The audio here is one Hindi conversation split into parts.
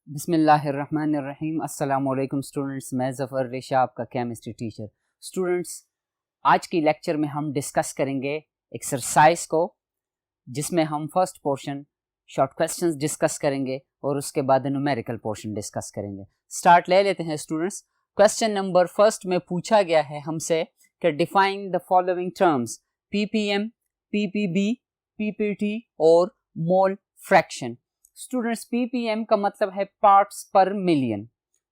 बिस्मिल्लाहिर्रहमानिर्रहीम। अस्सलाम वालेकुम स्टूडेंट्स, मैं ज़फ़र रेशा आपका केमिस्ट्री टीचर। स्टूडेंट्स, आज की लेक्चर में हम डिस्कस करेंगे एक्सरसाइज को, जिसमें हम first portion short questions discuss करेंगे और उसके बाद न्यूमेरिकल पोर्शन डिस्कस करेंगे। स्टार्ट ले लेते हैं स्टूडेंट्स। क्वेश्चन नंबर फर्स्ट में पूछा गया है हमसे कि define the following terms ppm, PPB, PPT और मोल फ्रैक्शन। स्टूडेंट्स, पीपीएम का मतलब है पार्ट्स पर मिलियन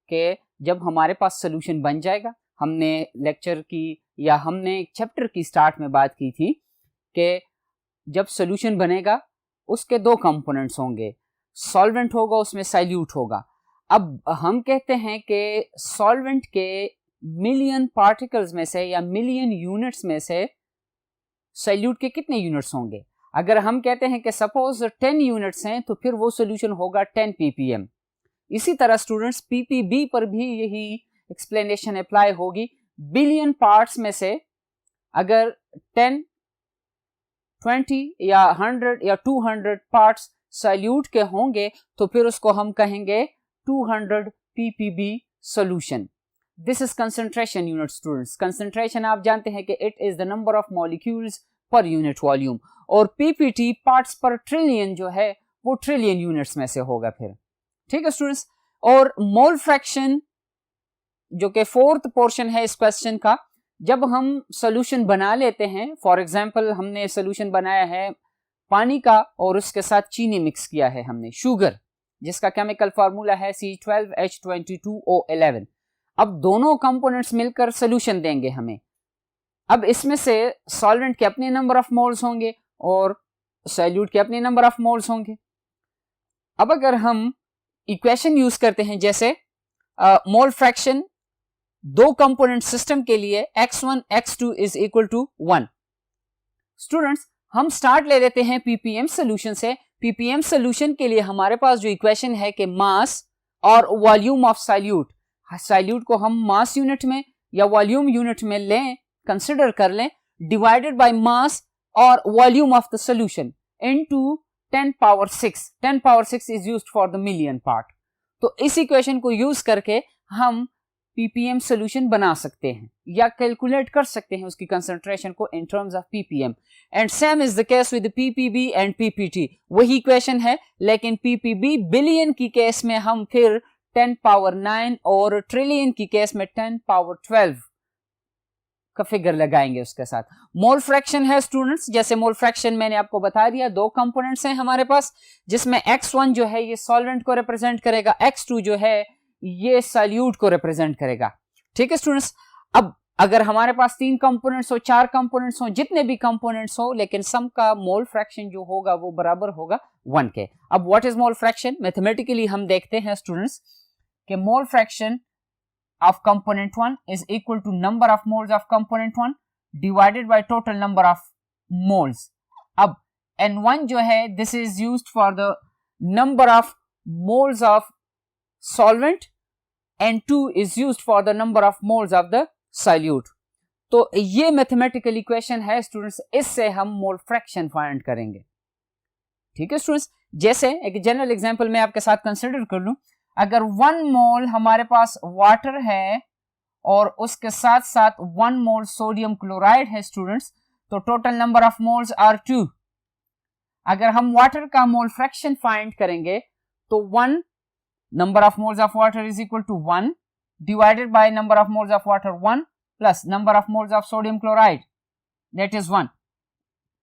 के जब हमारे पास सोल्यूशन बन जाएगा, हमने लेक्चर की या हमने चैप्टर की स्टार्ट में बात की थी कि जब सोल्यूशन बनेगा उसके दो कंपोनेंट्स होंगे, सॉल्वेंट होगा उसमें साइल्यूट होगा। अब हम कहते हैं कि सॉल्वेंट के मिलियन पार्टिकल्स में से या मिलियन यूनिट्स में से साइल्यूट के कितने यूनिट्स होंगे। अगर हम कहते हैं कि सपोज 10 यूनिट्स हैं तो फिर वो सोल्यूशन होगा 10 ppm। इसी तरह स्टूडेंट्स पीपीबी पर भी यही एक्सप्लेनेशन अप्लाई होगी। बिलियन पार्ट्स में से अगर 10, 20 या 100 या 200 पार्ट्स साइल्यूट के होंगे तो फिर उसको हम कहेंगे 200 ppb solution. This is concentration unit students. Concentration आप जानते हैं कि it is the number of molecules per unit volume, और पीपीटी पार्ट्स पर ट्रिलियन जो है वो ट्रिलियन यूनिट्स में से होगा फिर। ठीक है स्टूडेंट्स। और मोल फ्रैक्शन जो कि फोर्थ पोर्शन है इस क्वेश्चन का, जब हम सॉल्यूशन बना लेते हैं, फॉर एग्जांपल हमने सॉल्यूशन बनाया है पानी का और उसके साथ चीनी मिक्स किया है हमने, शुगर, जिसका केमिकल फार्मूला है C12H22O11। अब दोनों कंपोनेंट्स मिलकर सॉल्यूशन देंगे हमें। अब इसमें से सॉल्वेंट के अपने नंबर ऑफ मोल्स होंगे और साइल्यूट के अपने नंबर ऑफ मोल्स होंगे। अब अगर हम इक्वेशन यूज करते हैं जैसे मोल फ्रैक्शन दो कंपोनेंट सिस्टम के लिए x1 x2 is equal to 1। Students, हम स्टार्ट ले लेते हैं पीपीएम सोल्यूशन से। पीपीएम सोल्यूशन के लिए हमारे पास जो इक्वेशन है कि मास और वॉल्यूम ऑफ साइल्यूट, साइल्यूट को हम मास यूनिट में या वॉल्यूम यूनिट में लें, कंसिडर कर लें, डिवाइडेड बाय मास और volume of the solution into 10 power 6। 10 power 6 is used for the million part. तो इस इक्वेशन को यूज करके हम पीपीएम सोल्यूशन बना सकते हैं या कैलकुलेट कर सकते हैं उसकी कंसंट्रेशन को in terms of ppm. And same is the case with PPB and PPT. वही इक्वेशन है, लेकिन पीपीबी बिलियन की केस में हम फिर 10 पावर 9 और ट्रिलियन की केस में 10 पावर 12 का फिगर लगाएंगे उसके साथ। मोल फ्रैक्शन है स्टूडेंट्स, जैसे मोल फ्रैक्शन मैंने आपको बता दिया, दो कंपोनेंट्स हैं हमारे पास, जिसमें x1 जो है ये सॉल्वेंट को रिप्रेजेंट करेगा, x2 जो है ये साइल्यूट को रिप्रेजेंट करेगा। ठीक है स्टूडेंट्स। अब अगर हमारे पास 3 कंपोनेंट्स हो, 4 कंपोनेंट्स हो, जितने भी कंपोनेंट्स हो, लेकिन सम का मोल फ्रैक्शन जो होगा वो बराबर होगा 1 के। अब what is mole fraction? Mathematically हम देखते हैं स्टूडेंट्स कि mole fraction of component 1 is equal to number of moles of component 1 divided by total number of moles. अब N1 जो है this is used for the number of moles of solvent, N2 is used for the number of moles of the solute. तो ये मैथमेटिकल इक्वेशन है स्टूडेंट्स, इससे हम मोल फ्रैक्शन फाइंड करेंगे। ठीक है स्टूडेंट्स। जैसे एक जनरल एग्जांपल मैं आपके साथ कंसिडर कर लूं, अगर 1 मोल हमारे पास वाटर है और उसके साथ साथ 1 मोल सोडियम क्लोराइड है स्टूडेंट्स, तो total number of moles are 2। अगर हम वाटर का मोल फ्रैक्शन फाइंड करेंगे तो 1 number of moles of water is equal to 1 divided by number of moles of water 1 plus number of moles of sodium chloride that is 1।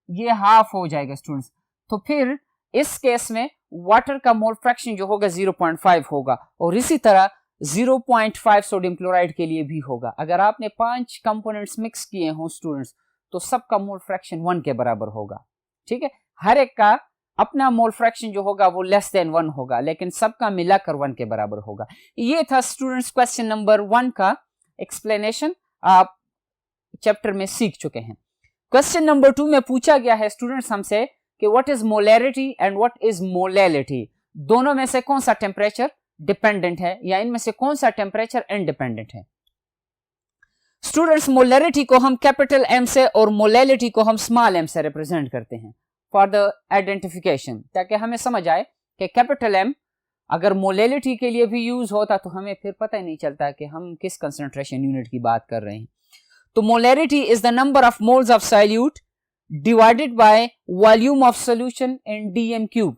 ये हाफ हो जाएगा स्टूडेंट्स। तो फिर इस केस में वाटर का मोल फ्रैक्शन जो होगा 0.5 होगा, और इसी तरह 0.5 सोडियम क्लोराइड के लिए भी होगा। अगर आपने 5 कंपोनेंट्स मिक्स किए हों स्टूडेंट्स तो सबका मोल फ्रैक्शन 1 के बराबर होगा। ठीक है। हर एक का अपना मोल फ्रैक्शन जो होगा वो लेस देन 1 होगा, लेकिन सबका मिलाकर 1 के बराबर होगा। ये था स्टूडेंट्स क्वेश्चन नंबर 1 का एक्सप्लेनेशन, आप चैप्टर में सीख चुके हैं। क्वेश्चन नंबर 2 में पूछा गया है स्टूडेंट्स हमसे कि what is molarity and what is molality. दोनों में से कौन सा टेम्परेचर डिपेंडेंट है या इनमें से कौन सा टेम्परेचर इंडिपेंडेंट है। स्टूडेंट्स, मोलैरिटी को हम कैपिटल एम से और मोलैलिटी को हम स्मॉल एम से रिप्रेजेंट करते हैं फॉर द आइडेंटिफिकेशन, ताकि हमें समझ आए कि कैपिटल एम अगर मोलेलिटी के लिए भी यूज होता तो हमें फिर पता ही नहीं चलता कि हम किस कंसंट्रेशन यूनिट की बात कर रहे हैं। तो molarity is the number of moles of solute divided by volume of solution in dm cube.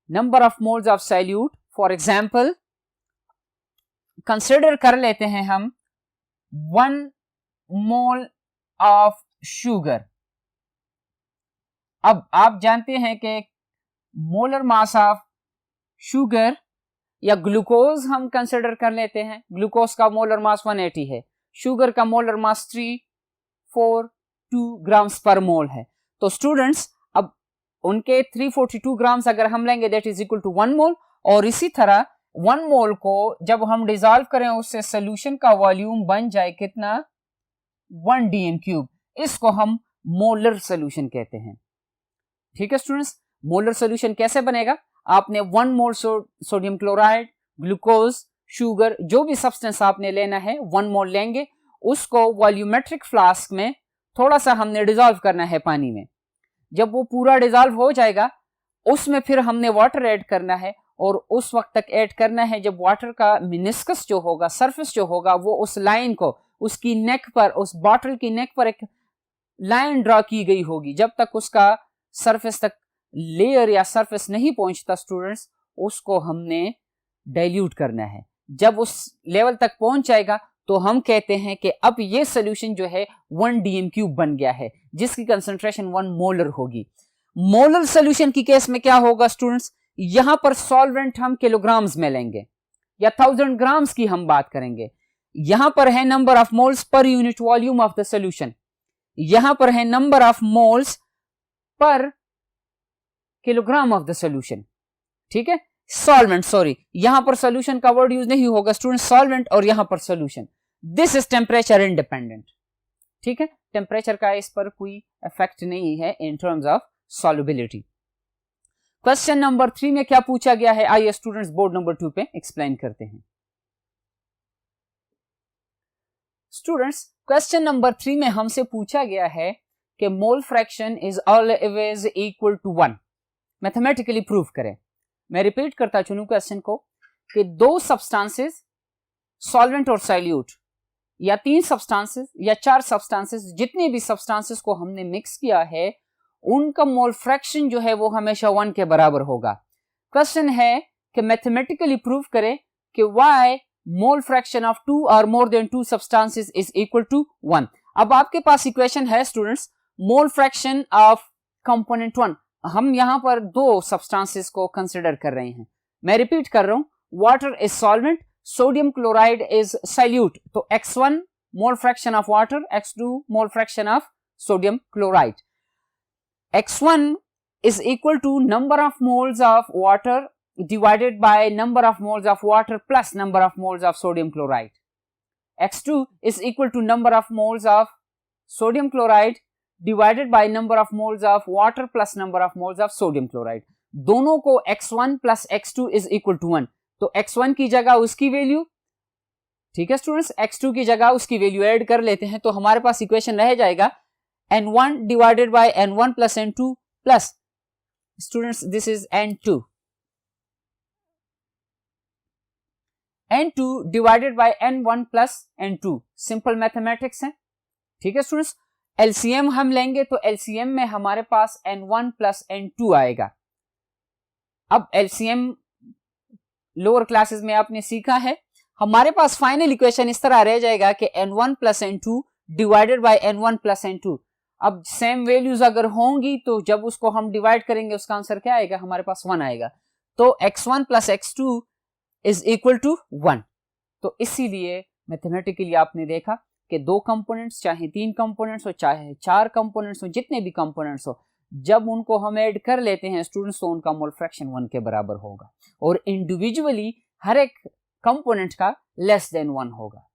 Number of moles of solute, for example consider कर लेते हैं हम 1 मोल ऑफ शुगर। अब आप जानते हैं कि मोलर मास ऑफ शुगर या ग्लूकोज हम कंसिडर कर लेते हैं। ग्लूकोज का मोलर मास 180 है, शुगर का मोलर मास 342 ग्राम्स पर मोल है। तो स्टूडेंट्स अब उनके 342 ग्राम्स अगर हम लेंगे दैट इज इक्वल टू 1 मोल, और इसी तरह 1 मोल को जब हम डिसॉल्व करें उससे सोल्यूशन का वॉल्यूम बन जाए कितना, 1 dm क्यूब। इसको हम मोलर सोल्यूशन कहते हैं। ठीक है स्टूडेंट्स, मोलर सोल्यूशन कैसे बनेगा, आपने 1 mole sodium chloride, glucose, sugar, जो भी सब्सटेंस आपने लेना है 1 मोल लेंगे, उसको वॉल्यूमेट्रिक फ्लास्क में थोड़ा सा हमने डिसॉल्व करना है पानी में। जब वो पूरा डिसॉल्व हो जाएगा उसमें फिर हमने वाटर ऐड करना है, और उस वक्त तक ऐड करना है जब वाटर का मिनिस्कस जो होगा, सरफेस जो होगा, वो उस लाइन को उसकी नेक पर, उस बॉटल की नेक पर एक लाइन ड्रॉ की गई होगी। जब तक उसका सरफेस तक लेयर या सरफेस नहीं पहुंचता स्टूडेंट्स, उसको हमने डाइल्यूट करना है। जब उस लेवल तक पहुंच जाएगा तो हम कहते हैं कि अब ये सोल्यूशन जो है 1 dm क्यूब बन गया है, जिसकी कंसंट्रेशन 1 मोलर होगी। मोलर सोल्यूशन की केस में क्या होगा स्टूडेंट्स, यहां पर सॉल्वेंट हम किलोग्राम्स में लेंगे या 1000 ग्राम्स की हम बात करेंगे। यहां पर है number of moles per unit volume of the solution, यहां पर है number of moles per kilogram of the solution. ठीक है, सॉल्वेंट, सॉरी यहां पर सोल्यूशन का वर्ड यूज नहीं होगा स्टूडेंट, सॉल्वेंट और यहां पर solution. This is temperature independent. ठीक है, टेम्परेचर का इस पर कोई इफेक्ट नहीं है in terms of solubility. Question number 3 में क्या पूछा गया है, आइए स्टूडेंट्स बोर्ड नंबर 2 पे एक्सप्लेन करते हैं। स्टूडेंट्स क्वेश्चन नंबर 3 में हमसे पूछा गया है कि mole fraction is always equal to 1, mathematically prove करें। मैं रिपीट करता चलूं क्वेश्चन को कि 2 सब्सटेंसेस, सॉल्वेंट और सॉल्यूट, या 3 सब्सटेंसेस या 4 सब्सटेंसेस, जितने भी सब्सटेंसेस को हमने मिक्स किया है उनका मोल फ्रैक्शन जो है वो हमेशा 1 के बराबर होगा। क्वेश्चन है कि मैथमेटिकली प्रूव करें कि why mole fraction of 2 or more than 2 substances is equal to 1। अब आपके पास इक्वेशन है students, mole fraction of component 1, हम यहां पर 2 सब्सटेंसेस को कंसिडर कर रहे हैं। मैं रिपीट कर रहा हूं, water is solvent, sodium chloride is solute. तो x1 mole fraction of water, x2 mole fraction of sodium chloride. x1 is equal to number of moles of water divided by number of moles of water plus number of moles of sodium chloride. x2 is equal to number of moles of sodium chloride divided by number of moles of water plus number of moles of sodium chloride. दोनों को x1 plus x2 is equal to 1, तो x1 की जगह उसकी वैल्यू, ठीक है स्टूडेंट्स, x2 की जगह उसकी वैल्यू ऐड कर लेते हैं, तो हमारे पास इक्वेशन रह जाएगा n1 divided by n1 plus n2 plus, students this is n2 divided by n1 plus n2, simple mathematics है। ठीक है स्टूडेंट्स, एलसीएम हम लेंगे तो एलसीएम में हमारे पास n1 plus n2 आएगा। अब एलसीएम लोअर क्लासेस में आपने सीखा है, हमारे पास फाइनल इक्वेशन इस तरह रह जाएगा कि n1 plus n2 divided by n1 plus n2। अब सेम वैल्यूज अगर होंगी तो जब उसको हम डिवाइड करेंगे उसका आंसर क्या आएगा, हमारे पास 1 आएगा। तो x1 plus x2 is equal to 1। तो इसीलिए मैथमेटिकली आपने देखा कि 2 कंपोनेंट्स, चाहे 3 कंपोनेंट्स हो, चाहे 4 कंपोनेंट्स हो, जितने भी कंपोनेंट्स हो, जब उनको हम ऐड कर लेते हैं स्टूडेंट्स तो उनका मोल फ्रैक्शन 1 के बराबर होगा, और इंडिविजुअली हर एक कंपोनेंट का लेस देन 1 होगा।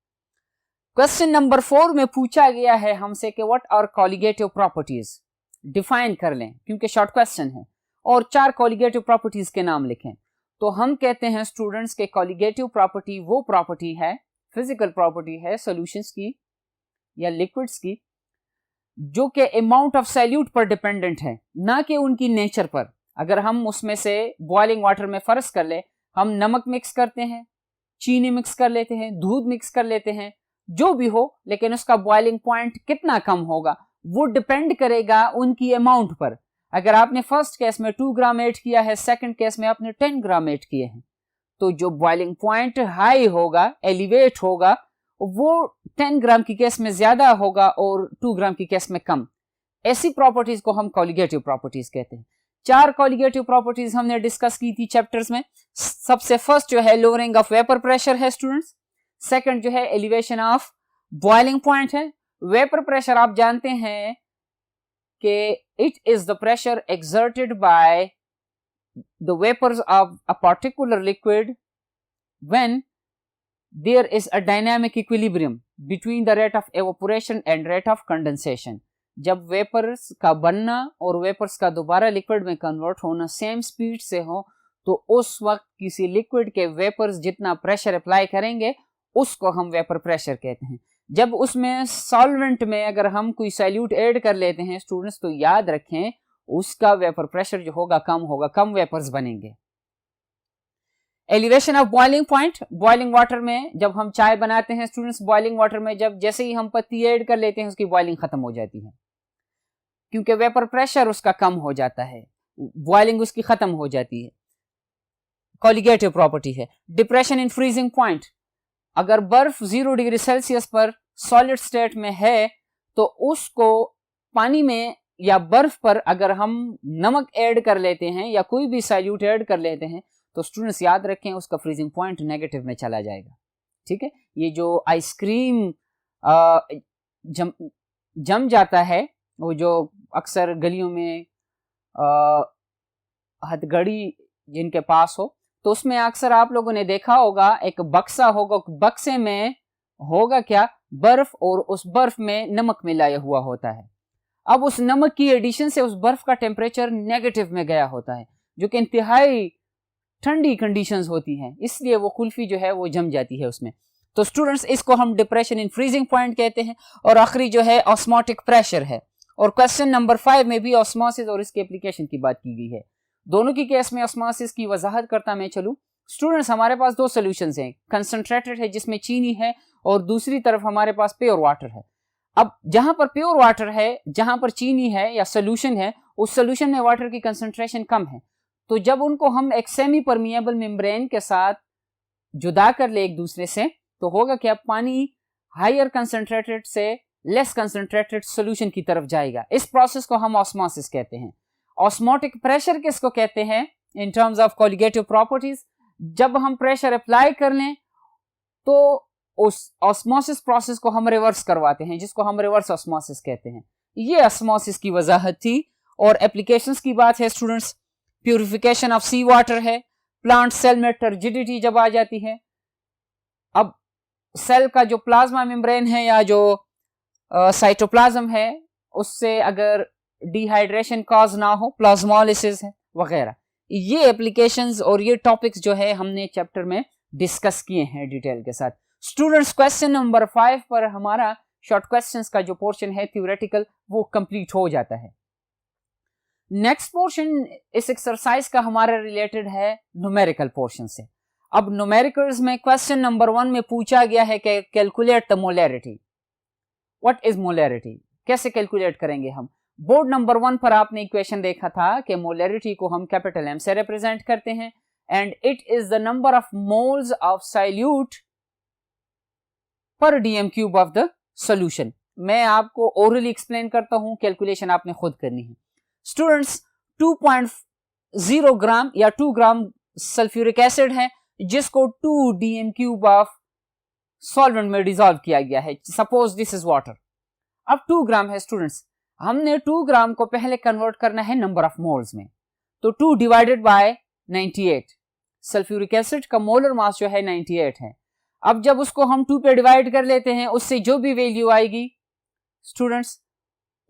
क्वेश्चन नंबर 4 में पूछा गया है हमसे कि what are colligative properties, define कर लें क्योंकि शॉर्ट क्वेश्चन है, और 4 कॉलिगेटिव प्रॉपर्टीज के नाम लिखें। तो हम कहते हैं स्टूडेंट्स के कॉलिगेटिव प्रॉपर्टी वो प्रॉपर्टी है, फिजिकल प्रॉपर्टी है सॉल्यूशंस की या लिक्विड्स की, जो कि अमाउंट ऑफ सॉल्यूट पर डिपेंडेंट है, ना कि उनकी नेचर पर। अगर हम उसमें से बॉइलिंग वाटर में फर्ज कर ले, हम नमक मिक्स करते हैं, चीनी मिक्स कर लेते हैं, दूध मिक्स कर लेते हैं, जो भी हो, लेकिन उसका बॉइलिंग पॉइंट कितना कम होगा वो डिपेंड करेगा उनकी अमाउंट पर। अगर आपने फर्स्ट केस में 2 ग्राम ऐड किया है, सेकंड केस में आपने 10 ग्राम ऐड किए हैं, तो जो बॉइलिंग पॉइंट हाई होगा, एलिवेट होगा, वो 10 ग्राम की केस में ज्यादा होगा और 2 ग्राम की केस में कम। ऐसी प्रॉपर्टीज को हम कॉलिगेटिव प्रॉपर्टीज कहते हैं। 4 कॉलिगेटिव प्रॉपर्टीज हमने डिस्कस की थी चैप्टर्स में। सबसे फर्स्ट जो है लोअरिंग ऑफ वेपर प्रेशर है स्टूडेंट्स। सेकंड जो है एलिवेशन ऑफ बॉइलिंग पॉइंट है। वेपर प्रेशर आप जानते हैं कि it is the pressure exerted by the vapours of a particular liquid when there is a dynamic equilibrium between the rate of evaporation and rate of condensation. जब वेपर्स का बनना और वेपर्स का दोबारा लिक्विड में कन्वर्ट होना सेम स्पीड से हो, तो उस वक्त किसी लिक्विड के वेपर्स जितना प्रेशर अप्लाई करेंगे उसको हम वेपर प्रेशर कहते हैं। जब उसमें सॉल्वेंट में अगर हम कोई सॉल्यूट ऐड कर लेते हैं स्टूडेंट्स, तो याद रखें उसका वेपर प्रेशर जो होगा कम होगा, कम वेपर्स बनेंगे। Elevation of boiling point, boiling water में जब हम चाय बनाते हैं स्टूडेंट्स, बॉइलिंग वाटर में जब जैसे ही हम पत्ती ऐड कर लेते हैं उसकी बॉइलिंग खत्म हो जाती है, क्योंकि वेपर प्रेशर उसका कम हो जाता है, बॉइलिंग उसकी खत्म हो जाती है। कॉलिगेटिव प्रॉपर्टी है। डिप्रेशन इन फ्रीजिंग पॉइंट, अगर बर्फ 0 डिग्री सेल्सियस पर सॉलिड स्टेट में है, तो उसको पानी में या बर्फ पर अगर हम नमक ऐड कर लेते हैं या कोई भी सॉल्यूट ऐड कर लेते हैं, तो स्टूडेंट्स याद रखें उसका फ्रीजिंग पॉइंट नेगेटिव में चला जाएगा। ठीक है, ये जो आइसक्रीम जम जाता है, वो जो अक्सर गलियों में हथकड़ी जिनके पास हो, तो उसमें अक्सर आप लोगों ने देखा होगा एक बक्सा होगा, बक्से में होगा क्या, बर्फ, और उस बर्फ में नमक मिलाया हुआ होता है। अब उस नमक की एडिशन से उस बर्फ का टेम्परेचर नेगेटिव में गया होता है, जो कि इंतहाई ठंडी कंडीशंस होती हैं, इसलिए वो कुल्फी जो है वो जम जाती है उसमें। तो स्टूडेंट्स इसको हम डिप्रेशन इन फ्रीजिंग पॉइंट कहते हैं। और आखिरी जो है ऑस्मोटिक प्रेशर है। और क्वेश्चन नंबर 5 में भी ऑस्मोसिस और इसके एप्लीकेशन की बात की गई है। दोनों की केस में ऑस्मोसिस की वजाहत करता मैं चलूं स्टूडेंट्स, हमारे पास 2 सॉल्यूशंस हैं, कंसंट्रेटेड है जिसमें चीनी है, और दूसरी तरफ हमारे पास प्योर वाटर है। अब जहां पर प्योर वाटर है, जहां पर चीनी है या सोल्यूशन है, उस सोल्यूशन में वाटर की कंसंट्रेशन कम है, तो जब उनको हम एक सेमी परमिएबल मेम्ब्रेन के साथ जुदा कर ले एक दूसरे से, तो होगा क्या, पानी हायर कंसंट्रेटेड से लेस कंसंट्रेटेड सॉल्यूशन की तरफ जाएगा। इस प्रोसेस को हम ऑस्मोसिस कहते हैं। ऑस्मोटिक प्रेशर किसको कहते हैं in terms of colligative properties, जब हम प्रेशर अप्लाई कर लें तो उस ऑस्मोसिस प्रोसेस को हम रिवर्स करवाते हैं, जिसको हम रिवर्स ऑस्मोसिस कहते हैं। ये ऑस्मोसिस की वजाहत थी। और एप्लीकेशंस की बात है students, purification of sea water है, प्लांट सेल में टर्जिडिटी जब आ जाती है। अब सेल का जो प्लाज्मा मेम्ब्रेन है या जो साइटोप्लाज्म है, उससे अगर डिहाइड्रेशन कॉज ना हो, प्लाज्मोलिसिस है वगैरह। ये एप्लीकेशंस और ये टॉपिक्स जो है हमने चैप्टर में डिस्कस किए हैं डिटेल के साथ। स्टूडेंट्स क्वेश्चन नंबर 5 पर हमारा शॉर्ट क्वेश्चंस का जो पोर्शन है थ्योरेटिकल, वो कंप्लीट हो जाता है। नेक्स्ट पोर्शन इस एक्सरसाइज का हमारा रिलेटेड है न्यूमेरिकल पोर्शन से। अब न्यूमेरिकल्स में क्वेश्चन नंबर 1 में पूछा गया है कि calculate the molarity. What is molarity, कैसे कैलकुलेट करेंगे हम। बोर्ड नंबर 1 पर आपने इक्वेशन देखा था कि मोलैरिटी को हम कैपिटल M से रिप्रेजेंट करते हैं, and it is the number of moles of solute per dm cube of the solution. मैं आपको ओरली एक्सप्लेन करता हूं, कैलकुलेशन आपने खुद करनी है। स्टूडेंट्स 2.0 ग्राम या 2 ग्राम सल्फ्यूरिक एसिड है, जिसको 2 डीएम क्यूब ऑफ सॉल्वेंट में डिसॉल्व किया गया है। Suppose this is water. अब 2 ग्राम है स्टूडेंट्स, हमने 2 ग्राम को पहले कन्वर्ट करना है नंबर ऑफ मोल्स में, तो 2 डिवाइडेड बाय 98। सल्फ्यूरिक एसिड का मोलर मास जो है 98 है। अब जब उसको हम 2 पे डिवाइड कर लेते हैं, उससे जो भी वैल्यू आएगी स्टूडेंट्स,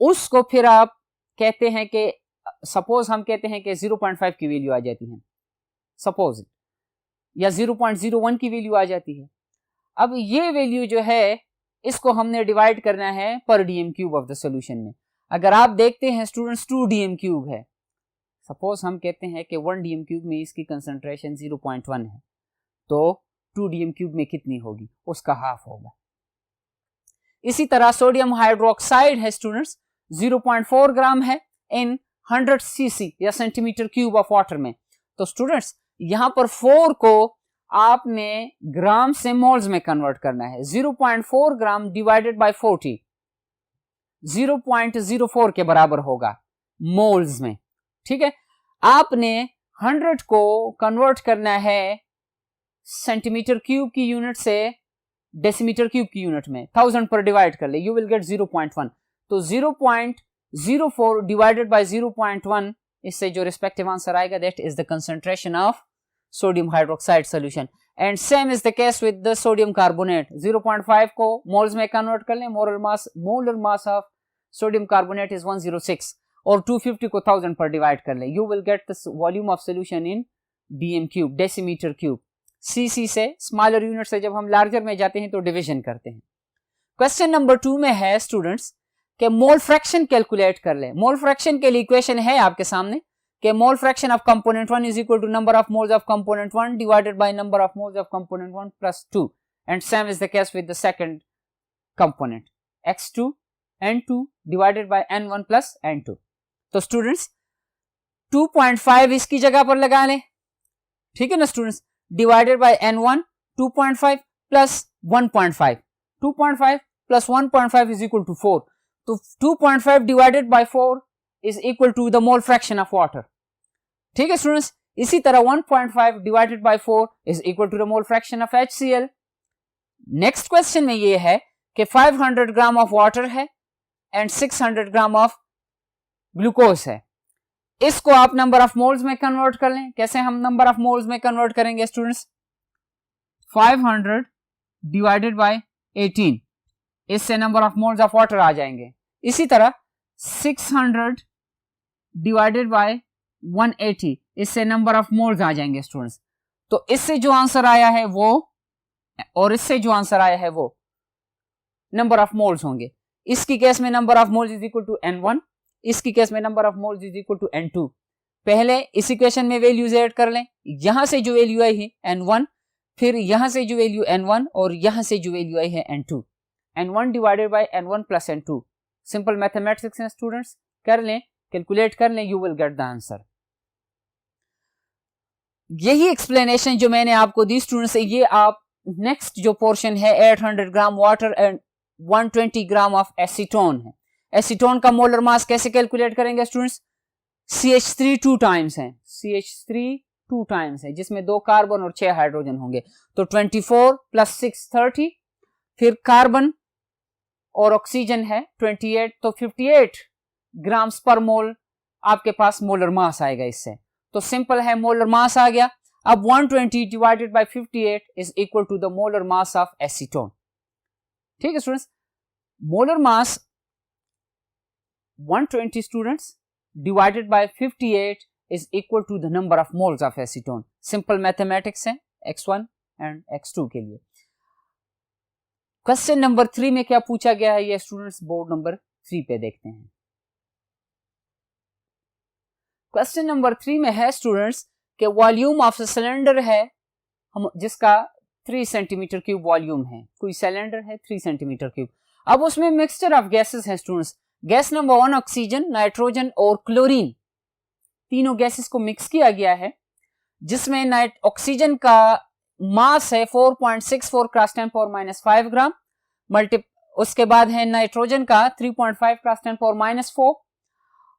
उसको फिर आप कहते हैं कि सपोज हम कहते हैं कि 0.5 की वैल्यू आ जाती है सपोज, या 0.01 की वैल्यू आ जाती है। अब ये वैल्यू जो है इसको हमने डिवाइड करना है पर dm cube of the solution में। अगर आप देखते हैं स्टूडेंट्स 2 डीएम क्यूब है, सपोज हम कहते हैं कि 1 डीएम क्यूब में इसकी कंसंट्रेशन 0.1 है, तो 2 डीएम क्यूब में कितनी होगी, उसका हाफ होगा। इसी तरह सोडियम हाइड्रोक्साइड है स्टूडेंट्स, 0.4 ग्राम है इन 100 सीसी या सेंटीमीटर क्यूब ऑफ वाटर में। तो स्टूडेंट्स यहां पर 4 को आपने ग्राम से मोल्स में कन्वर्ट करना है। 0.4 ग्राम डिवाइडेड बाय 40 0.04 के बराबर होगा मोल्स में, ठीक है। आपने 100 को कन्वर्ट करना है सेंटीमीटर क्यूब की यूनिट से डेसीमीटर क्यूब की यूनिट में, 1000 पर डिवाइड कर ले, यू विल गेट 0.1। तो 0.04 डिवाइडेड बाय 0.1, इससे जो रिस्पेक्टिव आंसर आएगा that is the concentration of sodium hydroxide solution. And same is the case with the sodium carbonate. 0.5 को मोल्स में कन्वर्ट कर लें, molar mass of sodium carbonate is 106 और 250 को 1000 पर डिवाइड कर लें, you will get the volume of solution in DM cube, decimetre cube. CC से स्मॉलर यूनिट से जब हम लार्जर में जाते हैं तो डिवीजन करते हैं। क्वेश्चन नंबर 2 में है स्टूडेंट्स कि मोल फ्रैक्शन कैलकुलेट कर ले। मोल फ्रैक्शन के लिए इक्वेशन है आपके सामने कि mole fraction of component 1 is equal to number of moles of component 1 divided by number of moles of component 1 plus 2 and same is the case with the second component x2 n2 divided by n1 plus n2। तो स्टूडेंट्स 2.5 इसकी जगह पर लगा लें, ठीक है ना students, divided by n1 2.5 plus 1.5, 2.5 plus 1.5 is equal to 4। तो 2.5 divided by 4 is equal to the mole fraction of water, ठीक है स्टूडेंट्स। इसी तरह 1.5 divided by 4 is equal to the mole fraction of HCl। Next question में ये है कि 500 ग्राम ऑफ वाटर है एंड 600 ग्राम ऑफ ग्लूकोज है। इसको आप नंबर ऑफ मोल्स में कन्वर्ट कर लें। कैसे हम नंबर ऑफ मोल्स में कन्वर्ट करेंगे स्टूडेंट्स, 500 डिवाइडेड बाय 18, इससे number of moles of water आ जाएंगे। इसी तरह 600 डिवाइडेड बाय 180, इससे नंबर ऑफ मोल्स आ जाएंगे स्टूडेंट्स। तो इससे जो आंसर आया है वो और इससे जो आंसर आया है वो नंबर ऑफ मोल्स होंगे। इसकी केस में number of moles is equal to n1, इसकी केस में number of moles is equal to n2। पहले इस इक्वेशन में वैल्यूज ऐड कर लें, यहां से जो वैल्यू आई है n1, फिर यहां से जो वैल्यू n1 और यहां से जो वैल्यू आई है n2, n1 divided by n1 plus n2। Simple mathematics हैं स्टूडेंट्स, कर लें, कैलकुलेट कर लें, you will get the answer. यही एक्सप्लेनेशन जो मैंने आपको दी स्टूडेंट्स, ये आप नेक्स्ट जो पोर्शन है 800 gram water and 120 gram of acetone है। एसीटोन का मोलर मास कैसे कैलकुलेट करेंगे स्टूडेंट्स, CH3 2 टाइम्स है, CH3 2 टाइम्स है, जिसमें 2 कार्बन और 6 हाइड्रोजन होंगे। तो 24 प्लस 6 30, फिर कार्बन और ऑक्सीजन है 28, तो 58 ग्राम्स पर मोल आपके पास मोलर मास आएगा इससे। तो सिंपल है, मोलर मास आ गया। अब 120 divided by 58 is equal to the molar mass of acetone, ठीक है students. Molar mass 120 students divided by 58 is equal to the number of moles of acetone. Simple mathematics है x1 एंड x2 के लिए। क्वेश्चन नंबर 3 में क्या पूछा गया है ये स्टूडेंट्स, बोर्ड नंबर 3 पे देखते हैं। क्वेश्चन नंबर 3 में है स्टूडेंट्स कि वॉल्यूम ऑफ सिलेंडर है हम जिसका 3 सेंटीमीटर क्यूब वॉल्यूम है। कोई सिलेंडर है 3 सेंटीमीटर क्यूब। अब उसमें मिक्सचर ऑफ गैसेस हैं students. Gas number 1 oxygen, nitrogen और क्लोरीन, तीनों गैसेस को मिक्स किया गया है, जिसमें ऑक्सीजन का मास है 4.64 क्रॉस 10 पावर -5 ग्राम, उसके बाद है नाइट्रोजन का 3.5 क्रॉस 10 पावर -4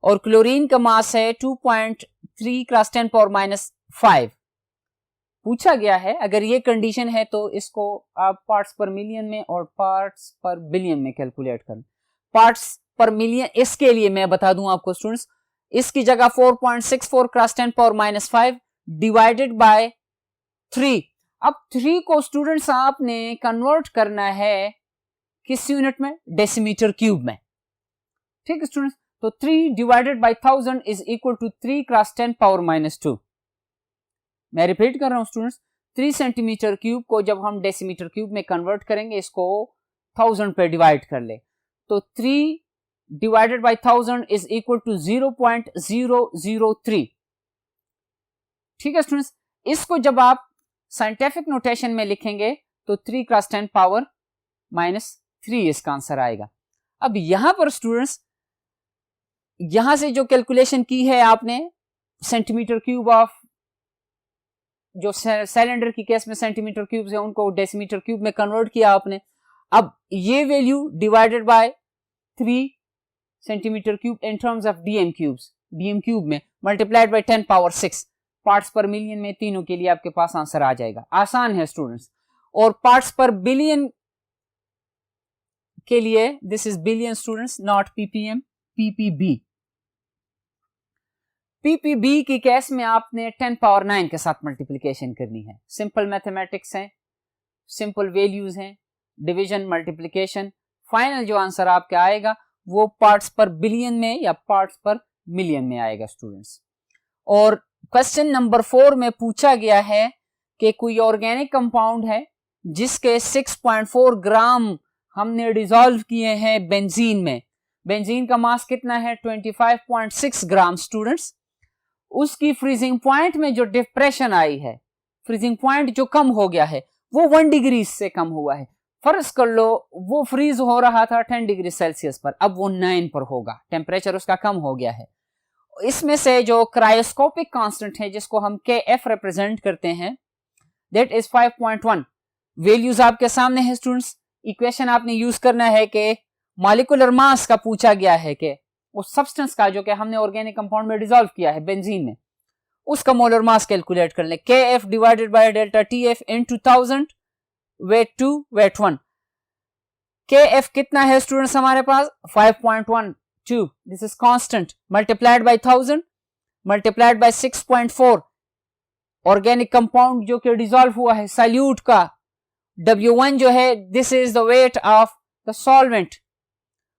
और क्लोरीन का मास है 2.3 क्रॉस 10 पावर -5। पूछा गया है अगर ये कंडीशन है तो इसको आप पार्ट्स पर मिलियन में और पार्ट्स पर बिलियन में कैलकुलेट करें। पार्ट्स पर मिलियन, इसके लिए मैं बता दूं आपको स्टूडेंट्स, इसकी जगह 4.64 क्रॉस 10 पावर -5 डिवाइडेड बाय 3। अब 3 को स्टूडेंट्स आपने कन्वर्ट करना है किस यूनिट में, डेसीमीटर क्यूब में, ठीक है स्टूडेंट्स। तो 3 divided by 1000 is equal to 3 cross 10 power -2। मैं रिपीट कर रहा हूं स्टूडेंट्स, 3 सेंटीमीटर क्यूब को जब हम डेसीमीटर क्यूब में कन्वर्ट करेंगे, इसको 1000 पे डिवाइड कर ले, तो 3 divided by 1000 is equal to 0.003। ठीक है स्टूडेंट्स, इसको जब आप साइंटिफिक नोटेशन में लिखेंगे तो 3 × 10 पावर -3 इसका आंसर आएगा। अब यहां पर स्टूडेंट्स, यहां से जो कैलकुलेशन की है आपने सेंटीमीटर क्यूब ऑफ, जो सिलेंडर की केस में सेंटीमीटर क्यूब है उनको डेसीमीटर क्यूब में कन्वर्ट किया आपने। अब ये value divided by 3 centimetre cube in terms of DM cube में मल्टीप्लाइड बाय 10 पावर 6 पार्ट्स पर मिलियन में, तीनों के लिए आपके पास आंसर आ जाएगा। आसान है स्टूडेंट्स। और पार्ट्स पर बिलियन के लिए this is billion students, not ppm, PPB. PPB की केस में आपने 10 पावर 9 के साथ मल्टीप्लिकेशन करनी है। सिंपल मैथमेटिक्स है, सिंपल वैल्यूज हैं, डिवीजन, मल्टीप्लिकेशन। फाइनल जो आंसर आपका आएगा वो पार्ट्स पर बिलियन में या पार्ट्स पर मिलियन में आएगा स्टूडेंट्स। और क्वेश्चन नंबर 4 में पूछा गया है कि कोई ऑर्गेनिक कंपाउंड है जिसके 6.4 ग्राम हमने डिसॉल्व किए हैं बेंजीन में। बेंजीन का मास कितना है? 25.6 ग्राम स्टूडेंट्स। उसकी फ्रीजिंग पॉइंट में जो डिप्रेशन आई है, फ्रीजिंग पॉइंट जो कम हो गया है वो 1 डिग्री से कम हुआ है। फर्ज कर लो वो फ्रीज हो रहा था 10 डिग्री सेल्सियस पर, अब वो 9 पर होगा, टेम्परेचर उसका कम हो गया है। इसमें से जो क्रायोस्कोपिक कांस्टेंट है जिसको हम KF रिप्रेजेंट करते हैं, दैट इज 5.1। वैल्यूज आपके सामने है स्टूडेंट्स। इक्वेशन आपने यूज करना है कि मॉलिक्यूलर मास का पूछा गया है कि उस सब्सटेंस का जो कि हमने ऑर्गेनिक कंपाउंड में डिसॉल्व किया है बेंजीन में, उसका मोलर मास कैलकुलेट कर ले। KF divided by delta TF into 1000 weight 2 weight 1। KF कितना है स्टूडेंट्स हमारे पास? 5.12। This is constant, multiplied by 1000 multiplied by 6.4। Organic compound जो कि डिसॉल्व हुआ है सॉल्यूट का W1 जो है, this is the weight of the solvent,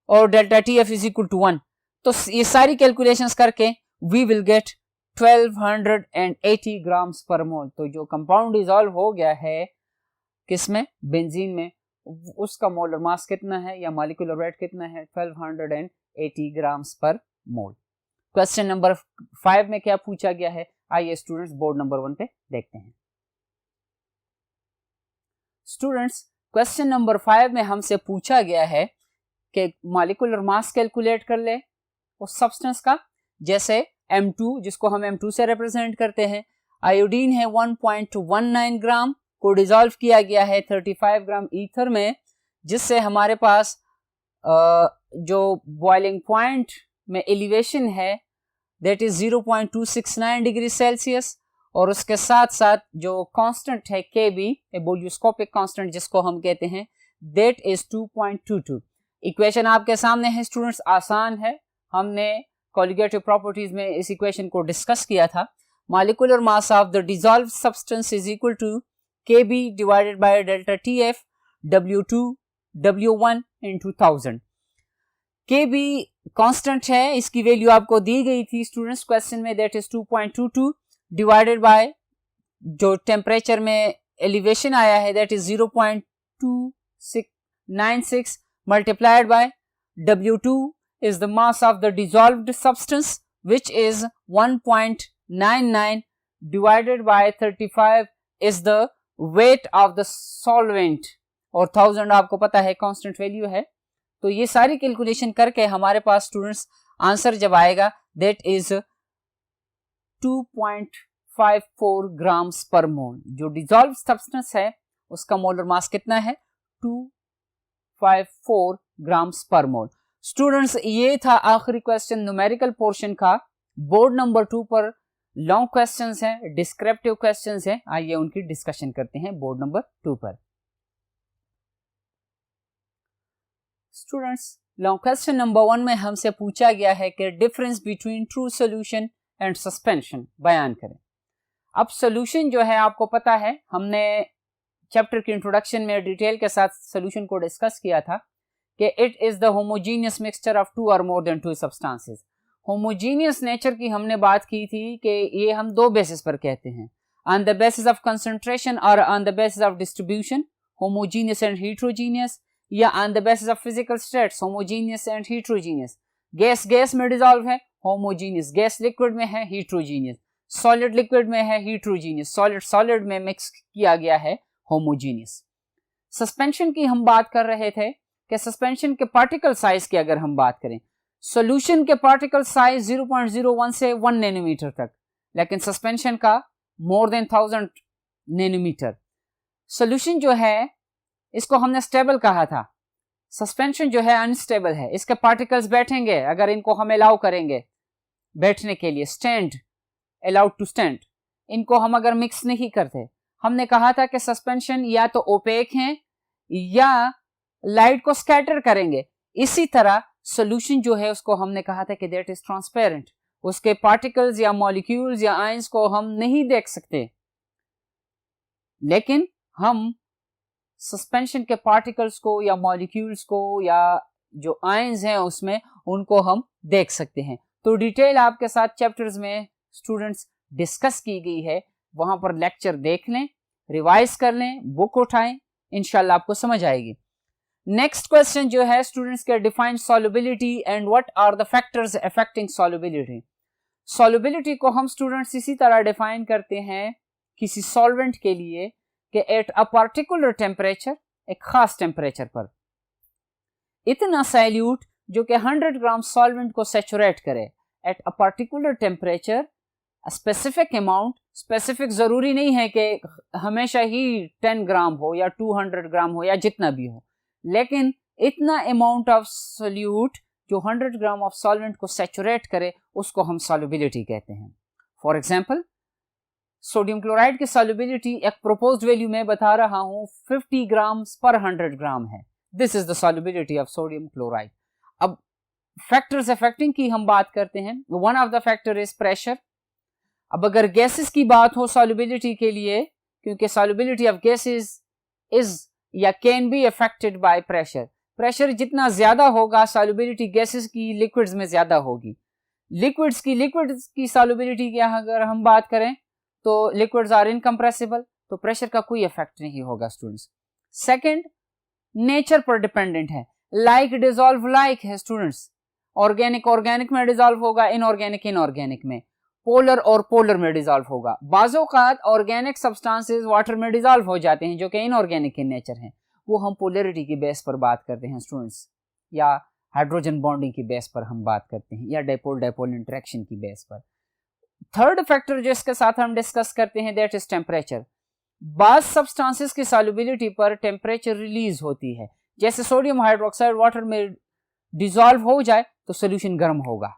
और delta TF is equal to 1। तो ये सारी कैलकुलेशंस करके वी विल गेट 1280 ग्राम्स पर मोल। तो जो कंपाउंड डिसॉल्व हो गया है किसमें? बेंजीन में, उसका मोलर मास कितना है या मॉलिक्यूलर वेट कितना है? 1280 ग्राम्स पर मोल। क्वेश्चन नंबर 5 में क्या पूछा गया है, आइए स्टूडेंट्स बोर्ड नंबर 1 पे देखते हैं। स्टूडेंट्स, क्वेश्चन नंबर 5 में हमसे पूछा गया है कि मॉलिक्यूलर मास कैलकुलेट कर ले उस सब्सटेंस का। जैसे M2 जिसको हम M2 से रिप्रेजेंट करते हैं, आयोडीन है 1.19 ग्राम को डिसॉल्व किया गया है 35 ग्राम ईथर में, जिससे हमारे पास जो बॉइलिंग पॉइंट में एलिवेशन है दैट इज 0.269 डिग्री सेल्सियस, और उसके साथ साथ जो कांस्टेंट है KB, एबोलियोस्कोपिक कांस्टेंट जिसको हम कहते हैं, दैट इज 2.22। इक्वेशन आपके सामने है स्टूडेंट्स, आसान है, हमने कोलिगेटिव प्रॉपर्टीज में इस इक्वेशन को डिस्कस किया था। Molecular mass of the dissolved substance is equal to KB divided by delta TF W2 W1 into 1000। KB constant है, इसकी वैल्यू आपको दी गई थी स्टूडेंट्स क्वेश्चन में, दैट इज 2.22 डिवाइडेड बाय जो टेम्परेचर में एलिवेशन आया है that is 0.2696 multiplied by W2 is the mass of the dissolved substance which is 1.99 divided by 35 is the weight of the solvent, और 1000 आपको पता है कांस्टेंट वैल्यू है। तो ये सारी कैलकुलेशन करके हमारे पास स्टूडेंट्स आंसर जब आएगा दैट इज 2.54 ग्राम्स पर मोल। जो डिसॉल्व सब्सटेंस है उसका मोलर मास कितना है? 254 ग्राम्स पर मोल। स्टूडेंट्स, ये था आखिरी क्वेश्चन न्यूमेरिकल पोर्शन का। बोर्ड नंबर 2 पर लॉन्ग क्वेश्चंस हैं, डिस्क्रिप्टिव क्वेश्चंस हैं, आइए उनकी डिस्कशन करते हैं बोर्ड नंबर 2 पर। स्टूडेंट्स, लॉन्ग क्वेश्चन नंबर 1 में हमसे पूछा गया है कि difference between true solution and suspension बयान करें। अब सॉल्यूशन जो है आपको पता है, हमने चैप्टर के इंट्रोडक्शन में डिटेल के साथ सॉल्यूशन को डिस्कस किया था कि it is the homogeneous mixture of 2 or more than 2 substances. Homogeneous nature की हमने बात की थी कि ये हम 2 बेसिस पर कहते हैं, on the basis of concentration और on the basis of distribution, homogeneous and heterogeneous, या on the basis of physical states, homogeneous and heterogeneous. Gas gas में डिसॉल्व है, होमोजीनियस, गैस लिक्विड में है, हेट्रोजीनियस। सॉलिड लिक्विड में है हीट्रोजीनियस, सॉलिड सॉलिड में मिक्स किया गया है होमोजीनियस। सस्पेंशन की हम बात कर रहे थे कि सस्पेंशन के पार्टिकल साइज की अगर हम बात करें, सॉल्यूशन के पार्टिकल साइज 0.01 से 1 नैनोमीटर तक, लेकिन सस्पेंशन का मोर देन 1000 नैनोमीटर। सॉल्यूशन जो है इसको हमने स्टेबल कहा था, सस्पेंशन जो है अनस्टेबल है, इसके पार्टिकल्स बैठेंगे अगर इनको हम अलाउ करेंगे बैठने के लिए, स्टैंड, अलाउड टू स्टैंड, इनको हम अगर मिक्स नहीं करते। हमने कहा था कि सस्पेंशन या तो ओपेक हैं या लाइट को स्कैटर करेंगे। इसी तरह सॉल्यूशन जो है उसको हमने कहा था कि दैट इज ट्रांसपेरेंट, उसके पार्टिकल्स या मॉलिक्यूल्स या आयंस को हम नहीं देख सकते, लेकिन हम सस्पेंशन के पार्टिकल्स को या मॉलिक्यूल्स को या जो आयंस हैं उसमें उनको हम देख सकते हैं। तो डिटेल आपके साथ चैप्टर्स में स्टूडेंट्स डिस्कस की गई है, वहां पर लेक्चर देख लें, रिवाइज कर लें, बुक उठाएं, इंशाल्लाह आपको समझ आएगी। नेक्स्ट क्वेश्चन जो है स्टूडेंट्स के, define solubility and what are the factors affecting solubility. Solubility को हम स्टूडेंट्स इसी तरह डिफाइन करते हैं किसी सॉल्वेंट के लिए कि एट अ पार्टिकुलर टेम्परेचर, एक खास टेम्परेचर पर इतना सैल्यूट जो कि 100 ग्राम सॉल्वेंट को सैचुरेट करे, at a particular temperature specific amount, specific जरूरी नहीं है कि हमेशा ही 10 ग्राम हो या 200 ग्राम हो या जितना भी हो, लेकिन इतना अमाउंट ऑफ सोल्यूट जो 100 ग्राम ऑफ सॉल्वेंट को सैचुरेट करे उसको हम सॉल्युबिलिटी कहते हैं। फॉर एग्जांपल, सोडियम क्लोराइड की सॉल्युबिलिटी एक प्रोपोज्ड वैल्यू में बता रहा हूं 50 ग्राम पर 100 ग्राम है। This is the solubility of sodium chloride. अब फैक्टर्स अफेक्टिंग की हम बात करते हैं। One of the factor is pressure. अब अगर गैसेस की बात हो सॉल्युबिलिटी के लिए, क्योंकि सॉल्युबिलिटी ऑफ गैसेस इज या can be affected by pressure, pressure जितना ज्यादा होगा सॉल्युबिलिटी गैसेस की लिक्विड्स में ज्यादा होगी। लिक्विड्स की सॉल्युबिलिटी की अगर हम बात करें तो लिक्विड्स आर इनकम्प्रेसिबल, तो प्रेशर का कोई इफेक्ट नहीं होगा स्टूडेंट्स। सेकंड, नेचर पर डिपेंडेंट है, लाइक डिसॉल्व लाइक है स्टूडेंट्स। ऑर्गेनिक ऑर्गेनिक में डिसॉल्व होगा, इनऑर्गेनिक इनऑर्गेनिक में, पोलर और पोलर में डिसॉल्व होगा। बाज़-औक़ात ऑर्गेनिक सब्सटेंसेस वाटर में डिसॉल्व हो जाते हैं जो कि इनऑर्गेनिक इन नेचर हैं, वो हम पोलरिटी की बेस पर बात करते हैं स्टूडेंट्स, या हाइड्रोजन बॉन्डिंग की बेस पर हम बात करते हैं, या डाइपोल डाइपोल इंटरेक्शन की बेस पर। थर्ड फैक्टर जो इसके साथ हम डिस्कस करते हैं दैट इज टेम्परेचर। बाज़ सब्सटेंसेस की सॉल्युबिलिटी पर टेम्परेचर रिलीज होती है, जैसे सोडियम हाइड्रोक्साइड वाटर में डिसॉल्व हो जाए तो सोल्यूशन गर्म होगा।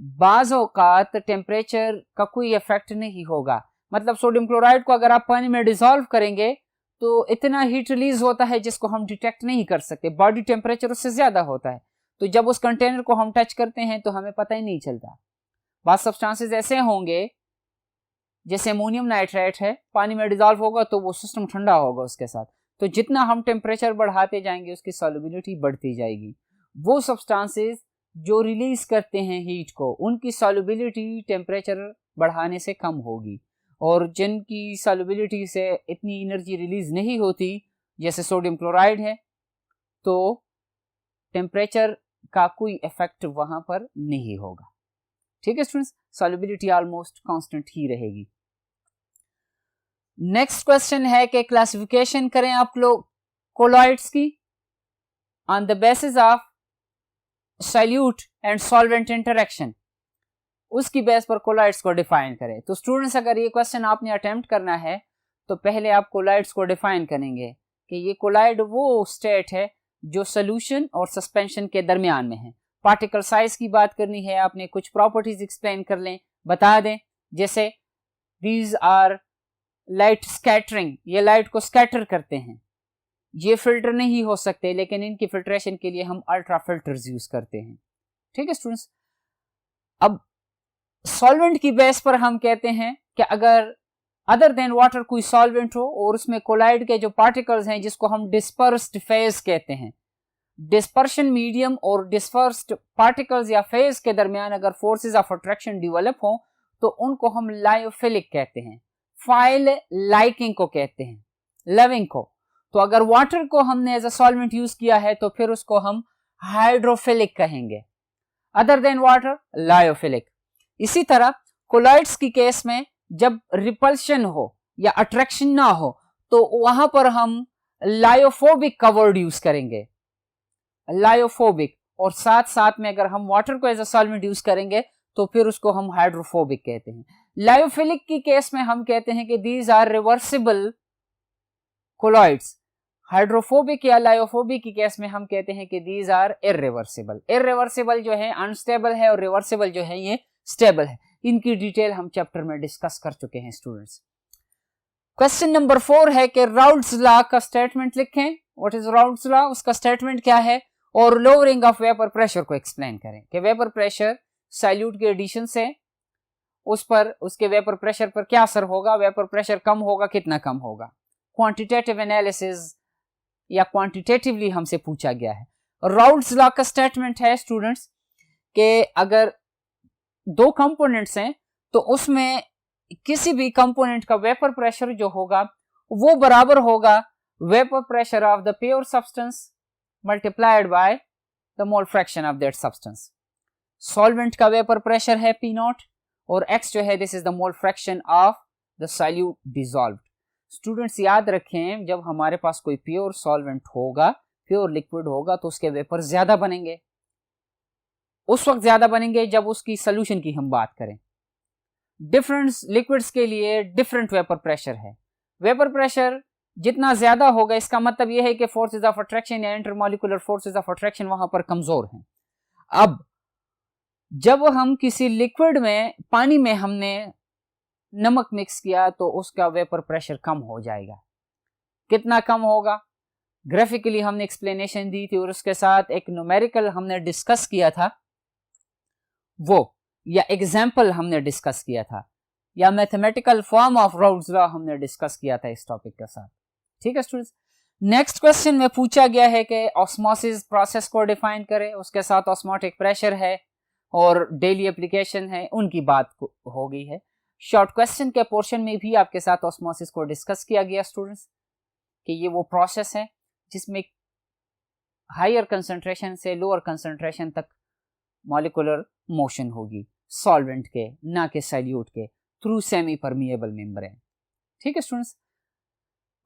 बाज़ औक़ात टेम्परेचर का कोई इफेक्ट नहीं होगा, मतलब सोडियम क्लोराइड को अगर आप पानी में डिसॉल्व करेंगे तो इतना हीट रिलीज होता है जिसको हम डिटेक्ट नहीं कर सकते, बॉडी टेम्परेचर उससे ज्यादा होता है, तो जब उस कंटेनर को हम टच करते हैं तो हमें पता ही नहीं चलता। बाज़ सब्सटेंसेस ऐसे होंगे जैसे अमोनियम नाइट्रेट है, पानी में डिसॉल्व होगा तो वो सिस्टम ठंडा होगा उसके साथ, तो जितना हम टेम्परेचर बढ़ाते जाएंगे उसकी सॉल्युबिलिटी बढ़ती जाएगी। वो सब्सटेंसेस जो रिलीज करते हैं हीट को, उनकी सॉल्युबिलिटी टेम्परेचर बढ़ाने से कम होगी, और जिनकी सॉल्युबिलिटी से इतनी एनर्जी रिलीज नहीं होती जैसे सोडियम क्लोराइड है, तो टेम्परेचर का कोई इफेक्ट वहां पर नहीं होगा। ठीक है स्टूडेंट्स, सॉल्युबिलिटी ऑलमोस्ट कांस्टेंट ही रहेगी। नेक्स्ट क्वेश्चन है कि क्लासिफिकेशन करें आप लोग कोलॉइड्स की on the basis of solute and solvent interaction, उसकी बेस पर कोलॉइड्स को डिफाइन करें। तो स्टूडेंट्स अगर ये क्वेश्चन आपने अटेम्प्ट करना है तो पहले आप कोलॉइड्स को डिफाइन करेंगे कि ये कोलॉइड वो स्टेट है जो सोल्यूशन और सस्पेंशन के दरमियान में है। पार्टिकल साइज की बात करनी है आपने, कुछ प्रॉपर्टीज एक्सप्लेन कर लें, बता दें, जैसे दीज आर लाइट स्कैटरिंग, ये लाइट को स्कैटर करते हैं, ये फिल्टर नहीं हो सकते लेकिन इनकी फिल्ट्रेशन के लिए हम अल्ट्रा फिल्टर्स यूज करते हैं। ठीक है स्टूडेंट्स, अब सॉल्वेंट की बेस पर हम कहते हैं कि अगर अदर देन वाटर कोई सॉल्वेंट हो और उसमें कोलाइड के जो पार्टिकल्स हैं जिसको हम डिस्पर्स्ड फेज कहते हैं, डिस्पर्शन मीडियम और डिस्पर्स्ड पार्टिकल्स या फेज के दरमियान अगर फोर्सेस ऑफ अट्रैक्शन डेवलप हो तो उनको हम लायोफिलिक कहते हैं, फाइल लाइकिंग को कहते हैं, लविंग को। तो अगर वाटर को हमने एज अ सॉल्वेंट यूज किया है तो फिर उसको हम हाइड्रोफिलिक कहेंगे, अदर देन वाटर लायोफिलिक। इसी तरह कोलॉइड्स की केस में जब रिपल्शन हो या अट्रैक्शन ना हो तो वहां पर हम लायोफोबिक का वर्ड यूज करेंगे, लायोफोबिक। और साथ साथ में अगर हम वाटर को एज अ सॉल्वेंट यूज करेंगे तो फिर उसको हम हाइड्रोफोबिक कहते हैं। लायोफिलिक की केस में हम कहते हैं कि these are reversible colloids. Hydrophobic या लायोफोबिक की केस में हम कहते हैं कि दीज आर इररिवर्सिबल। इररिवर्सिबल जो है अनस्टेबल है और रिवर्सिबल जो है ये स्टेबल है। इनकी डिटेल हम चैप्टर में डिस्कस कर चुके हैं स्टूडेंट्स। क्वेश्चन नंबर 4 है कि राउल्ट्स लॉ का स्टेटमेंट लिखें। व्हाट इज राउल्ट्स लॉ, उसका स्टेटमेंट क्या है, और लोअरिंग ऑफ वेपर प्रेशर को एक्सप्लेन करें कि वेपर प्रेशर सॉल्यूट के एडिशन से उस पर उसके वेपर प्रेशर पर क्या असर होगा, वेपर प्रेशर कम होगा, कितना कम होगा। क्वांटिटेटिव एनालिसिस या क्वांटिटेटिवली हमसे पूछा गया है। राउल्ट्स लॉ का स्टेटमेंट है स्टूडेंट्स कि अगर दो कंपोनेंट्स हैं तो उसमें किसी भी कंपोनेंट का वेपर प्रेशर जो होगा वो बराबर होगा vapour pressure of the pure substance multiplied by the mole fraction of that substance. Solvent का वेपर प्रेशर है P0 और X जो है this is the mole fraction of the solute dissolved. Students याद रखें, जब हमारे पास कोई प्योर सॉल्वेंट होगा, प्योर लिक्विड होगा, तो उसके वेपर ज्यादा बनेंगे। उस वक्त ज्यादा बनेंगे जब उसकी सोल्यूशन की हम बात करें। डिफरेंट लिक्विड्स के लिए डिफरेंट वेपर प्रेशर है। वेपर प्रेशर जितना ज्यादा होगा इसका मतलब यह है कि फोर्सेस ऑफ अट्रैक्शन या इंटरमॉलिक्यूलर फोर्सेस ऑफ अट्रैक्शन वहां पर कमजोर हैं। अब जब हम किसी लिक्विड में, पानी में हमने नमक मिक्स किया तो उसका वेपर प्रेशर कम हो जाएगा। कितना कम होगा, ग्राफिकली हमने एक्सप्लेनेशन दी थी और उसके साथ एक न्यूमेरिकल हमने डिस्कस किया था, वो या एग्जाम्पल हमने डिस्कस किया था, या mathematical form of Raoult's law हमने डिस्कस किया था इस टॉपिक के साथ। ठीक है स्टूडेंट्स। नेक्स्ट क्वेश्चन में पूछा गया है कि ऑस्मोसिस प्रोसेस को डिफाइन करें, उसके साथ ऑस्मोटिक प्रेशर है और डेली एप्लीकेशन है, उनकी बात हो गई है। शॉर्ट क्वेश्चन के पोर्शन में भी आपके साथ ऑस्मोसिस को डिस्कस किया गया स्टूडेंट्स कि ये वो प्रोसेस है जिसमें हायर कंसंट्रेशन से लोअर कंसंट्रेशन तक मॉलिक्यूलर मोशन होगी सॉल्वेंट के, ना कि सॉल्यूट के, थ्रू सेमी परमिएबल मेम्ब्रेन। ठीक है स्टूडेंट्स।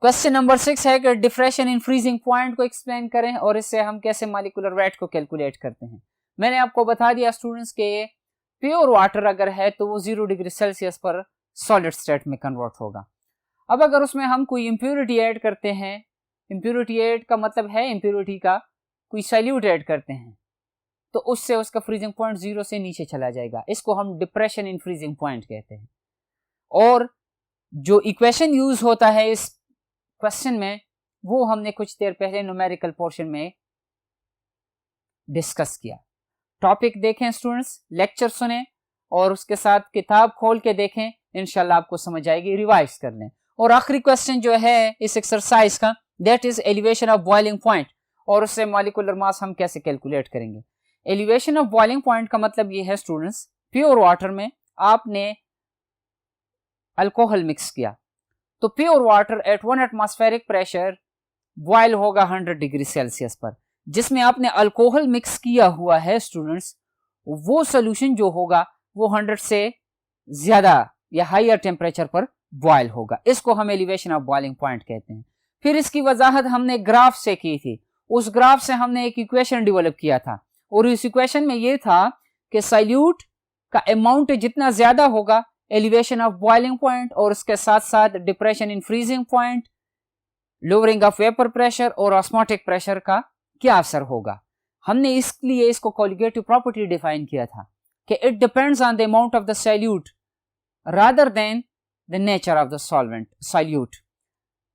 क्वेश्चन नंबर 6 है कि डिफ्रेशन इन फ्रीजिंग पॉइंट को एक्सप्लेन करें और इससे हम कैसे मॉलिक्यूलर वेट को कैलकुलेट करते हैं। मैंने आपको बता दिया स्टूडेंट्स के प्योर वाटर अगर है तो वो 0 डिग्री सेल्सियस पर सॉलिड स्टेट में कन्वर्ट होगा। अब अगर उसमें हम कोई इंप्योरिटी ऐड करते हैं, इंप्योरिटी ऐड का मतलब है इंप्योरिटी का कोई सॉल्यूट ऐड करते हैं, तो उससे उसका फ्रीजिंग पॉइंट 0 से नीचे चला जाएगा। इसको हम डिप्रेशन इन फ्रीजिंग पॉइंट कहते हैं। और जो इक्वेशन यूज होता है इस क्वेश्चन में वो हमने कुछ देर पहले न्यूमेरिकल पोर्शन में डिस्कस किया। टॉपिक देखें स्टूडेंट्स, लेक्चर सुने और उसके साथ किताब खोल के देखें, इंशाल्लाह आपको समझ आएगी। रिवाइज कर लें। और आखिरी क्वेश्चन जो है इस एक्सरसाइज का, that is elevation of boiling point, और उससे मॉलिक्यूलर मास हम कैसे कैलकुलेट करेंगे। एलिवेशन ऑफ बॉइलिंग पॉइंट का मतलब ये है स्टूडेंट्स, प्योर वाटर में आपने अल्कोहल मिक्स किया तो pure water at 1 atmospheric pressure boil होगा 100 डिग्री सेल्सियस पर। जिसमें आपने अल्कोहल मिक्स किया हुआ है स्टूडेंट्स, वो सोल्यूशन जो होगा वो 100 से ज्यादा या हायर टेम्परेचर पर बॉयल होगा। इसको हम एलिवेशन ऑफ बॉइलिंग पॉइंट कहते हैं। फिर इसकी वजाहत हमने ग्राफ से की थी। उस ग्राफ से हमने एक इक्वेशन डेवलप किया था और इस इक्वेशन में ये था कि सॉल्यूट का अमाउंट जितना ज्यादा होगा एलिवेशन ऑफ बॉइलिंग पॉइंट और उसके साथ साथ depression in freezing point, lowering of vapour pressure और ऑस्मोटिक प्रेशर का क्या असर होगा। हमने इसलिए इसको कॉलिगेटिव प्रॉपर्टी डिफाइन किया था कि it depends on the amount of the solute rather than the nature of the solvent.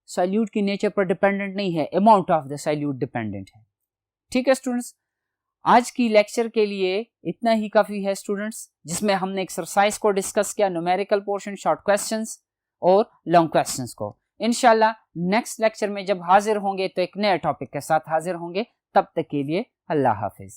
Solute की नेचर पर डिपेंडेंट नहीं है, amount of the solute dependent है। ठीक है स्टूडेंट्स, आज की लेक्चर के लिए इतना ही काफी है स्टूडेंट्स, जिसमें हमने एक्सरसाइज को डिस्कस किया, न्यूमेरिकल पोर्शन, शॉर्ट क्वेश्चंस और लॉन्ग क्वेश्चंस को। इंशाल्लाह नेक्स्ट लेक्चर में जब हाजिर होंगे तो एक नए टॉपिक के साथ हाजिर होंगे। तब तक के लिए अल्लाह हाफिज।